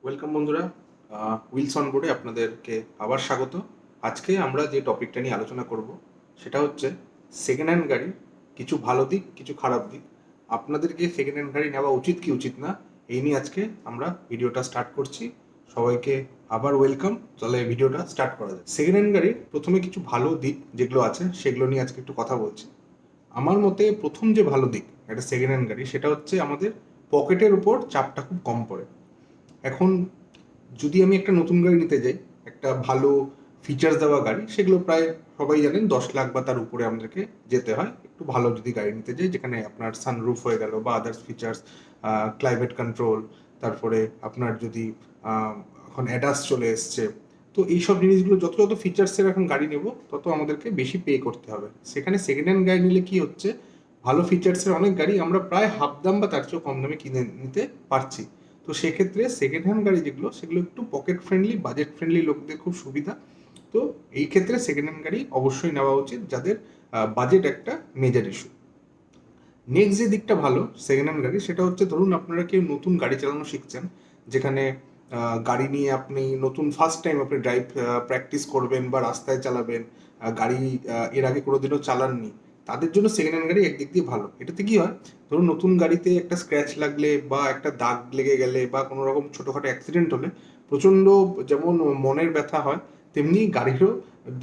Welcome বন্ধুরা, Wilson বোর্ডে আপনাদেরকে আবার স্বাগত। আজকে আমরা যে টপিকটা নিয়ে আলোচনা করব সেটা হচ্ছে সেকেন্ড হ্যান্ড গাড়ির কিছু ভালো দিক, কিছু খারাপ দিক। আপনাদেরকে সেকেন্ড হ্যান্ড গাড়ি নেওয়া উচিত কি উচিত না, এই নিয়ে আজকে আমরা ভিডিওটা স্টার্ট করছি। সবাইকে আবার ওয়েলকাম। তাহলে ভিডিওটা স্টার্ট করা যায়। সেকেন্ড হ্যান্ড গাড়ির প্রথমে কিছু ভালো দিক যেগুলো আছে সেগুলো নিয়ে আজকে একটু কথা বলছি। আমার মতে প্রথম যে ভালো দিক একটা সেকেন্ড হ্যান্ড গাড়ি, সেটা হচ্ছে আমাদের পকেটের উপর চাপটা খুব কম পড়ে। এখন যদি আমি একটা নতুন গাড়ি নিতে যাই, একটা ভালো ফিচার্স দেওয়া গাড়ি, সেগুলো প্রায় সবাই জানেন 10 লাখ বা তার উপরে আমাদেরকে যেতে হয় একটু ভালো যদি গাড়ি নিতে যাই, যেখানে আপনার সানরুফ হয়ে গেল বা আদার্স ফিচার্স, ক্লাইমেট কন্ট্রোল, তারপরে আপনার যদি এখন অ্যাডাস চলে এসছে। তো এইসব জিনিসগুলো যত যত ফিচার্সের এখন গাড়ি নেব তত আমাদেরকে বেশি পে করতে হবে। সেখানে সেকেন্ড হ্যান্ড গাড়ি নিলে কি হচ্ছে, ভালো ফিচার্সের অনেক গাড়ি আমরা প্রায় হাফ দাম বা তার চেয়েও কম দামে কিনে নিতে পারছি। তো সেক্ষেত্রে সেকেন্ড হ্যান্ড গাড়ি যেগুলো সেগুলো একটু পকেট ফ্রেন্ডলি, বাজেট ফ্রেন্ডলি লোকদের খুব সুবিধা। তো এই ক্ষেত্রে সেকেন্ড হ্যান্ড গাড়ি অবশ্যই নেওয়া উচিত যাদের বাজেট একটা মেজর ইস্যু। নেক্সট যে দিকটা ভালো সেকেন্ড হ্যান্ড গাড়ি, সেটা হচ্ছে ধরুন আপনারা কেউ নতুন গাড়ি চালানো শিখছেন, যেখানে গাড়ি নিয়ে আপনি নতুন ফার্স্ট টাইম আপনি ড্রাইভ প্র্যাকটিস করবেন বা রাস্তায় চালাবেন, গাড়ি এর আগে কোনোদিনও চালাননি, তাদের জন্য সেকেন্ড হ্যান্ড গাড়ি একদিক দিয়ে ভালো। এটাতে কি হয়, ধরুন নতুন গাড়িতে একটা স্ক্র্যাচ লাগলে বা একটা দাগ লেগে গেলে বা কোনো রকম ছোটোখাটো অ্যাক্সিডেন্ট হলে প্রচণ্ড যেমন মনের ব্যথা হয়, তেমনি গাড়িরও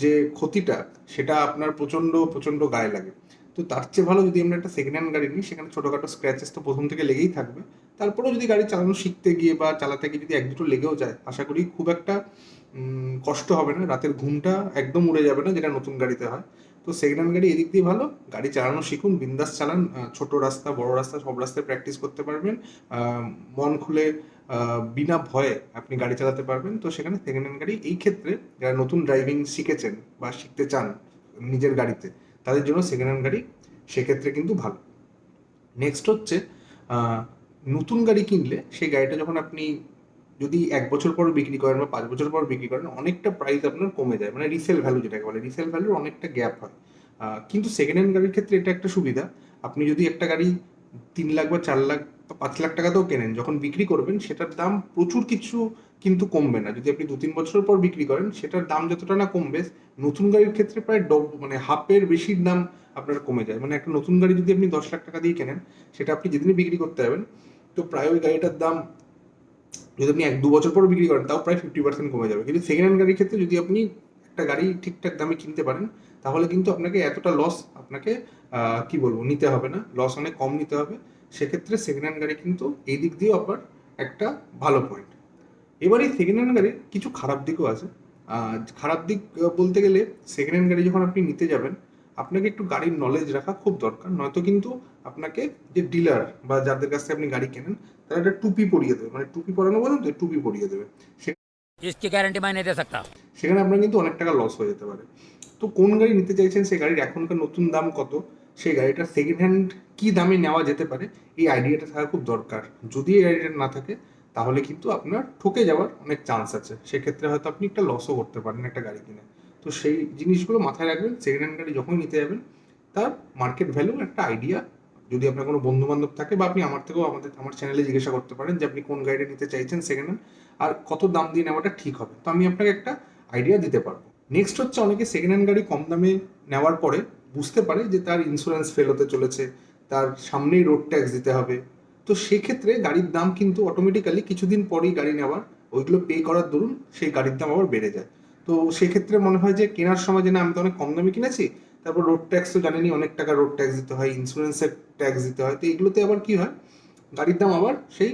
যে ক্ষতিটা সেটা আপনার প্রচণ্ড প্রচণ্ড গায়ে লাগে। তো তার চেয়ে ভালো যদি আমরা একটা সেকেন্ড হ্যান্ড গাড়ি নিই, সেখানে ছোটোখাটো স্ক্র্যাচেস তো প্রথম থেকে লেগেই থাকবে। তারপরেও যদি গাড়ি চালানো শিখতে গিয়ে বা চালাতে গিয়ে যদি এক দুটো লেগেও যায়, আশা করি খুব একটা কষ্ট হবে না, রাতের ঘুমটা একদম উড়ে যাবে না, যেটা নতুন গাড়িতে হয়। তো সেকেন্ড হ্যান্ড গাড়ি এদিক দিয়ে ভালো, গাড়ি চালানো শিখুন, বিন্দাস চালান, ছোট রাস্তা বড় রাস্তা সব রাস্তায় প্র্যাকটিস করতে পারবেন, মন খুলে বিনা ভয়ে আপনি গাড়ি চালাতে পারবেন। তো সেখানে সেকেন্ড হ্যান্ড গাড়ি এই ক্ষেত্রে যারা নতুন ড্রাইভিং শিখেছেন বা শিখতে চান নিজের গাড়িতে, তাদের জন্য সেকেন্ড হ্যান্ড গাড়ি সেক্ষেত্রে কিন্তু ভালো। নেক্সট হচ্ছে নতুন গাড়ি কিনলে সেই গাড়িটা যখন আপনি যদি 1 বছর পর বিক্রি করেন বা 5 বছর পর বিক্রি করেন, অনেকটা প্রাইস আপনার কমে যায়, মানে রিসেল ভ্যালু যেটাকে বলে, রিসেল ভ্যালুর অনেকটা গ্যাপ হয়। কিন্তু সেকেন্ড হ্যান্ড গাড়ির ক্ষেত্রে এটা একটা সুবিধা, আপনি যদি একটা গাড়ি 3 লাখ বা 4 লাখ বা 5 লাখ টাকাতেও কেনেন, যখন বিক্রি করবেন সেটার দাম প্রচুর কিছু কিন্তু কমবে না। যদি আপনি 2-3 বছর পর বিক্রি করেন, সেটার দাম যতটা না কমবে, নতুন গাড়ির ক্ষেত্রে প্রায় মানে হাফের বেশির দাম আপনার কমে যায়। মানে একটা নতুন গাড়ি যদি আপনি 10 লাখ টাকা দিয়ে কেনেন, সেটা আপনি যেদিনই বিক্রি করতে যাবেন, তো প্রায় ওই গাড়িটার দাম যদি আপনি 1-2 বছর পর বিক্রি করেন তাও প্রায় 50% কমে যাবে। কিন্তু সেকেন্ড হ্যান্ড গাড়ির ক্ষেত্রে যদি আপনি একটা গাড়ি ঠিকঠাক দামে কিনতে পারেন, তাহলে কিন্তু আপনাকে এতটা লস আপনাকে কি বলবো নিতে হবে না, লস অনেক কম নিতে হবে। সেক্ষেত্রে সেকেন্ড হ্যান্ড গাড়ি কিন্তু এই দিক দিয়েও আবার একটা ভালো পয়েন্ট। এবার এই সেকেন্ড হ্যান্ড গাড়ির কিছু খারাপ দিকও আছে। খারাপ দিক বলতে গেলে, সেকেন্ড হ্যান্ড গাড়ি যখন আপনি নিতে যাবেন, আপনাকে একটু গাড়ির নলেজ রাখা খুব দরকার, নয়তো কিন্তু আপনাকে যে ডিলার বা যাদের কাছ থেকে আপনি গাড়ি কেনেন, তারা একটা টুপি পরিয়ে দেবে, মানে টুপি পরানো বলেন তো, টুপি পরিয়ে দেবে। इसकी गारंटी मैं नहीं दे सकता। সেখানে আপনার কিন্তু অনেক টাকা লস হয়ে যেতে পারে। তো কোন গাড়ি নিতে চাইছেন, সেই গাড়ির এখনকার নতুন দাম কত, সেই গাড়িটা সেকেন্ড হ্যান্ড কী দামে নেওয়া যেতে পারে, এই আইডিয়াটা থাকা খুব দরকার। যদি এই আইডিয়াটা না থাকে, তাহলে কিন্তু আপনার ঠকে যাওয়ার অনেক চান্স আছে। সেক্ষেত্রে হয়তো আপনি একটা লসও করতে পারেন একটা গাড়ি কিনে। তো সেই জিনিসগুলো মাথায় রাখবেন, সেকেন্ড হ্যান্ড গাড়ি যখনই নিতে যাবেন, তার মার্কেট ভ্যালু একটা আইডিয়া, যদি আপনার কোনো বন্ধু বান্ধব থাকে বা আপনি আমার থেকেও আমার চ্যানেলে জিজ্ঞাসা করতে পারেন যে আপনি কোন গাড়িটা নিতে চাইছেন সেকেন্ড হ্যান্ড, আর কত দাম দিয়ে নেওয়াটা ঠিক হবে, তো আমি আপনাকে একটা আইডিয়া দিতে পারবো। নেক্সট হচ্ছে, অনেকে সেকেন্ড হ্যান্ড গাড়ি কম দামে নেওয়ার পরে বুঝতে পারে যে তার ইন্স্যুরেন্স ফেল হতে চলেছে, তার সামনেই রোড ট্যাক্স দিতে হবে। তো সেক্ষেত্রে গাড়ির দাম কিন্তু অটোমেটিক্যালি কিছুদিন পরেই গাড়ি নেওয়ার ওইগুলো পে করার দরুন সেই গাড়ির দাম আবার বেড়ে যায়। তো সেক্ষেত্রে মনে হয় যে কেনার সময় যে না, আমি তো অনেক কম দামে কিনেছি, তারপর রোড ট্যাক্স তো জানেনই, অনেক টাকা রোড ট্যাক্স দিতে হয়, ইন্স্যুরেন্সের ট্যাক্স দিতে হয়, তো এগুলোতে আবার কি হয়, গাড়ির দাম আবার সেই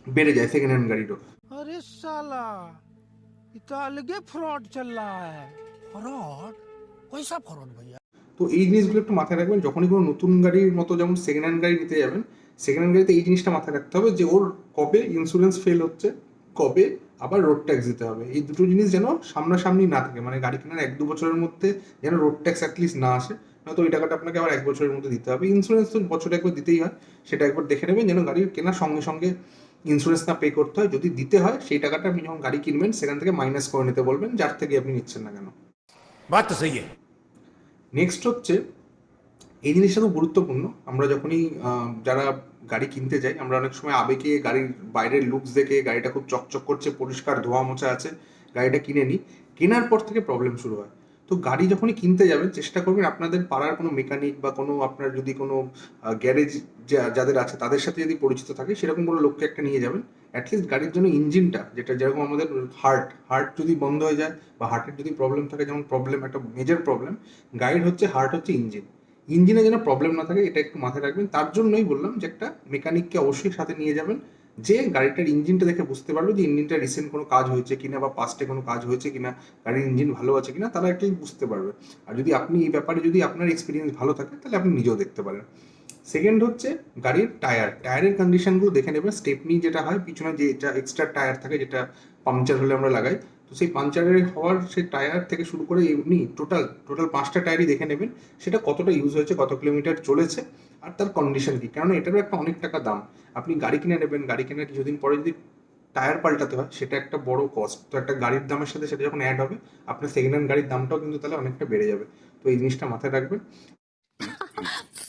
বেড়ে যায় সেকেন্ড হ্যান্ড গাড়িরও। अरे साला ये तो अलगे फ्रॉड चल रहा है। फ्रॉड? कैसा फ्रॉड भैया? তো এই জিনিসগুলো একটু মাথায় রাখবেন যখনই কোনো নতুন গাড়ির মতো যেমন সেকেন্ড হ্যান্ড গাড়ি নিতে যাবেন। সেকেন্ড হ্যান্ড গাড়িতে এই জিনিসটা মাথায় রাখতে হবে যে ওর কবে ইন্স্যুরেন্স ফেল হচ্ছে, কবে আবার রোড ট্যাক্স দিতে হবে, এই দুটো জিনিস যেন সামনাসামনি না থাকে। মানে গাড়ি কেনার 1-2 বছরের মধ্যে যেন রোড ট্যাক্স অ্যাটলিস্ট না আসে, নয়তো ওই টাকাটা আপনাকে আবার 1 বছরের মধ্যে দিতে হবে। ইন্স্যুরেন্স তো বছরে একবার দিতেই হয়, সেটা একবার দেখে নেবেন যেন গাড়ি কেনার সঙ্গে সঙ্গে ইন্স্যুরেন্স না পে করতে হয়। যদি দিতে হয়, সেই টাকাটা আপনি যখন গাড়ি কিনবেন সেখান থেকে মাইনাস করে নিতে বলবেন, যার থেকে আপনি নিচ্ছেন না কেন। बात तो सही है। নেক্সট হচ্ছে, এই জিনিসটা খুব গুরুত্বপূর্ণ, আমরা যখনই যারা গাড়ি কিনতে যাই আমরা অনেক সময় আবেগে গাড়ির বাইরের লুকস দেখে গাড়িটা খুব চকচক করছে, পরিষ্কার ধোয়া মোছা আছে, গাড়িটা কিনে নিই। কেনার পর থেকে প্রবলেম শুরু হয়। তো গাড়ি যখনই কিনতে যাবেন চেষ্টা করবেন আপনাদের পাড়ার কোনো মেকানিক বা কোনো আপনার যদি কোনো গ্যারেজ যাদের আছে তাদের সাথে যদি পরিচিত থাকে সেরকম কোনো লোককে একটা নিয়ে যাবেন। অ্যাটলিস্ট গাড়ির জন্য ইঞ্জিনটা, যেটা যেরকম আমাদের হার্ট যদি বন্ধ হয়ে যায় বা হার্টের যদি প্রবলেম থাকে, যেমন প্রবলেম একটা মেজর প্রবলেম, গাড়ির হচ্ছে হার্ট হচ্ছে ইঞ্জিনে যেন প্রবলেম না থাকে এটা একটু মাথায় রাখবেন। তার জন্যই বললাম যে একটা মেকানিককে অবশ্যই সাথে নিয়ে যাবেন, যে গাড়িটার ইঞ্জিনটা দেখে বুঝতে পারবে যে ইঞ্জিনটা রিসেন্ট কোনো কাজ হয়েছে কিনা বা পাস্টে কোনো কাজ হয়েছে কিনা, গাড়ির ইঞ্জিন ভালো আছে কিনা, তারা একটু বুঝতে পারবে। আর যদি আপনি এই ব্যাপারে যদি আপনার এক্সপিরিয়েন্স ভালো থাকে তাহলে আপনি নিজেও দেখতে পারেন। সেকেন্ড হচ্ছে গাড়ির টায়ারের কন্ডিশনগুলো দেখে নেবেন। স্টেপনি যেটা হয় পিছনে যে এটা এক্সট্রা টায়ার থাকে যেটা পাংচার হলে আমরা লাগাই, তো সেই পাংচারের হওয়ার সেই টায়ার থেকে শুরু করে এমনি টোটাল 5টা টায়ারই দেখে নেবেন, সেটা কতটা ইউজ হয়েছে, কত কিলোমিটার চলেছে, আর তার কন্ডিশন কী। কারণ এটারও একটা অনেক টাকা দাম। আপনি গাড়ি কিনে নেবেন, গাড়ি কেনার কিছুদিন পরে যদি টায়ার পাল্টাতে হয় সেটা একটা বড় কস্ট। তো একটা গাড়ির দামের সাথে সেটা যখন অ্যাড হবে আপনার সেকেন্ড হ্যান্ড গাড়ির দামটাও কিন্তু তাহলে অনেকটা বেড়ে যাবে। তো এই জিনিসটা মাথায় রাখবেন।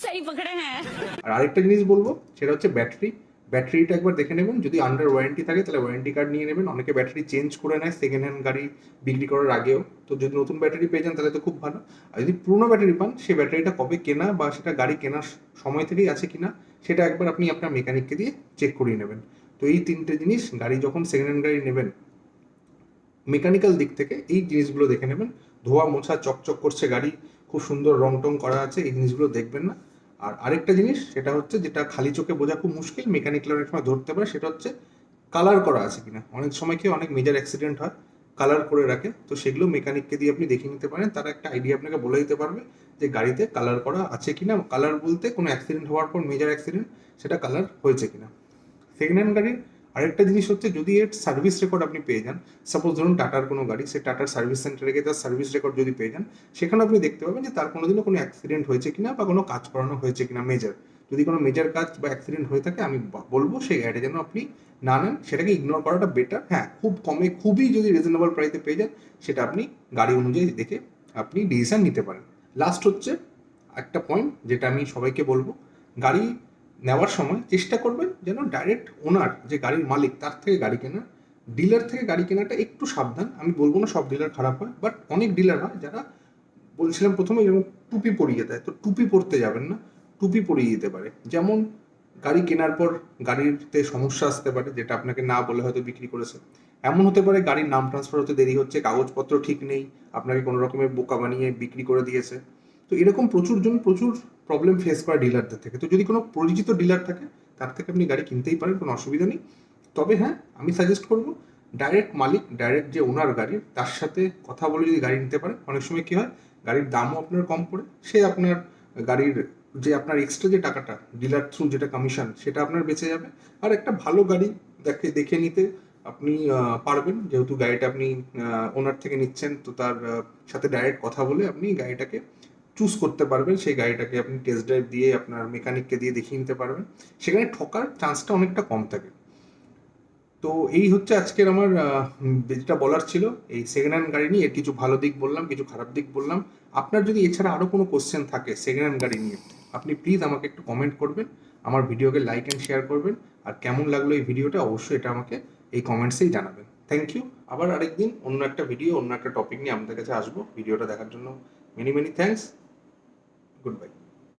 सही पकड़े हैं। আর আরেকটা জিনিস বলবো সেটা হচ্ছে ব্যাটারিটা একবার দেখে নেবেন। যদি আন্ডার ওয়ারেন্টি থাকে তাহলে ওয়ারেন্টি কার্ড নিয়ে নেবেন। অনেকে ব্যাটারি চেঞ্জ করে নেয় সেকেন্ড হ্যান্ড গাড়ি বিক্রি করার আগেও। তো যদি নতুন ব্যাটারি পেয়ে যান তাহলে তো খুব ভালো। আর যদি পুরনো ব্যাটারি পান সেই ব্যাটারিটা কবে কেনা বা সেটা গাড়ি কেনার সময় থেকেই আছে কিনা সেটা একবার আপনি আপনার মেকানিককে দিয়ে চেক করিয়ে নেবেন। তো এই 3টে জিনিস গাড়ি যখন সেকেন্ড হ্যান্ড গাড়ি নেবেন মেকানিক্যাল দিক থেকে এই জিনিসগুলো দেখে নেবেন। ধোয়া মোছা চকচক করছে গাড়ি, খুব সুন্দর রং টং করা আছে, এই জিনিসগুলো দেখবেন না। আর আরেকটা জিনিস সেটা হচ্ছে যেটা খালি চোখে বোঝা খুব মুশকিল, মেকানিক্যাল অনেক সময় ধরতে পারে, সেটা হচ্ছে কালার করা আছে কিনা। অনেক সময় কি অনেক মেজর অ্যাক্সিডেন্ট হয় কালার করে রাখে, তো সেগুলো মেকানিককে দিয়ে আপনি দেখে নিতে পারেন। তারা একটা আইডিয়া আপনাকে বলে দিতে পারবে যে গাড়িতে কালার করা আছে কিনা। কালার বলতে কোনো অ্যাক্সিডেন্ট হওয়ার পর মেজর অ্যাক্সিডেন্ট সেটা কালার হয়েছে কিনা। সেকেন্ড হ্যান্ড গাড়ির আরেকটা জিনিস হচ্ছে যদি এর সার্ভিস রেকর্ড আপনি পেয়ে যান, সাপোজ ধরুন টাটার কোনো গাড়ি, সে টাটার সার্ভিস সেন্টারে গিয়ে তার সার্ভিস রেকর্ড যদি পেয়ে যান, সেখানে আপনি দেখতে পাবেন যে তার কোনোদিনও কোনো অ্যাক্সিডেন্ট হয়েছে কিনা বা কোনো কাজ করানো হয়েছে কিনা মেজর। যদি কোনো মেজর কাজ বা অ্যাক্সিডেন্ট হয়ে থাকে আমি বলবো সেই গাড়িটা যেন আপনি না নেন, সেটাকে ইগনোর করাটা বেটার। হ্যাঁ, খুব কমে খুবই যদি রিজনেবল প্রাইসে পেয়ে যান সেটা আপনি গাড়ি অনুযায়ী দেখে আপনি ডিসিশন নিতে পারেন। লাস্ট হচ্ছে একটা পয়েন্ট যেটা আমি সবাইকে বলবো, গাড়ি নেওয়ার সময় চেষ্টা করবেন যেন ডাইরেক্ট ওনার যে গাড়ির মালিক তার থেকে গাড়ি কেনা। ডিলার থেকে গাড়ি কেনাটা একটু সাবধান। আমি বলবো না সব ডিলার খারাপ হয়, বাট অনেক ডিলার হয় যারা বলছিলাম প্রথমে যেমন টুপি পরিয়ে দেয়, তো টুপি পরতে যাবেন না, টুপি পরিয়ে দিতে পারে। যেমন গাড়ি কেনার পর গাড়িতে সমস্যা আসতে পারে যেটা আপনাকে না বলে হয়তো বিক্রি করেছে। এমন হতে পারে গাড়ির নাম ট্রান্সফার হতে দেরি হচ্ছে, কাগজপত্র ঠিক নেই, আপনাকে কোনো রকমের বোকা বানিয়ে বিক্রি করে দিয়েছে। তো এরকম প্রচুর প্রবলেম ফেস করা ডিলারদের থেকে। তো যদি কোনো পরিচিত ডিলার থাকে তার থেকে আপনি গাড়ি কিনতেই পারেন, কোনো অসুবিধা নেই। তবে হ্যাঁ, আমি সাজেস্ট করবো ডাইরেক্ট মালিক, ডাইরেক্ট যে ওনার গাড়ির তার সাথে কথা বলে যদি গাড়ি নিতে পারেন। অনেক সময় কী হয়, গাড়ির দামও আপনার কম পড়ে, সে আপনার গাড়ির যে আপনার এক্সট্রা যে টাকাটা ডিলার থ্রু যেটা কমিশন সেটা আপনার বেঁচে যাবে। আর একটা ভালো গাড়ি দেখে নিতে আপনি পারবেন, যেহেতু গাড়িটা আপনি ওনার থেকে নিচ্ছেন, তো তার সাথে ডাইরেক্ট কথা বলে আপনি গাড়িটাকে চুজ করতে পারবেন। সেই গাড়িটাকে আপনি টেস্ট ড্রাইভ দিয়ে আপনার মেকানিককে দিয়ে দেখিয়ে নিতে পারবেন, সেখানে ঠকার চান্সটা অনেকটা কম থাকে। তো এই হচ্ছে আজকের আমার যেটা বলার ছিল এই সেকেন্ড হ্যান্ড গাড়ি নিয়ে। এর কিছু ভালো দিক বললাম, কিছু খারাপ দিক বললাম। আপনার যদি এছাড়া আরও কোনো কোশ্চেন থাকে সেকেন্ড হ্যান্ড গাড়ি নিয়ে, আপনি প্লিজ আমাকে একটু কমেন্ট করবেন, আমার ভিডিওকে লাইক অ্যান্ড শেয়ার করবেন। আর কেমন লাগলো এই ভিডিওটা অবশ্যই এটা আমাকে এই কমেন্টসেই জানাবেন। Thank you. আবার আরেকদিন অন্য একটা ভিডিও, অন্য একটা টপিক নিয়ে আপনাদের কাছে আসবো। ভিডিওটা দেখার জন্য মেনি থ্যাঙ্কস। Good bye.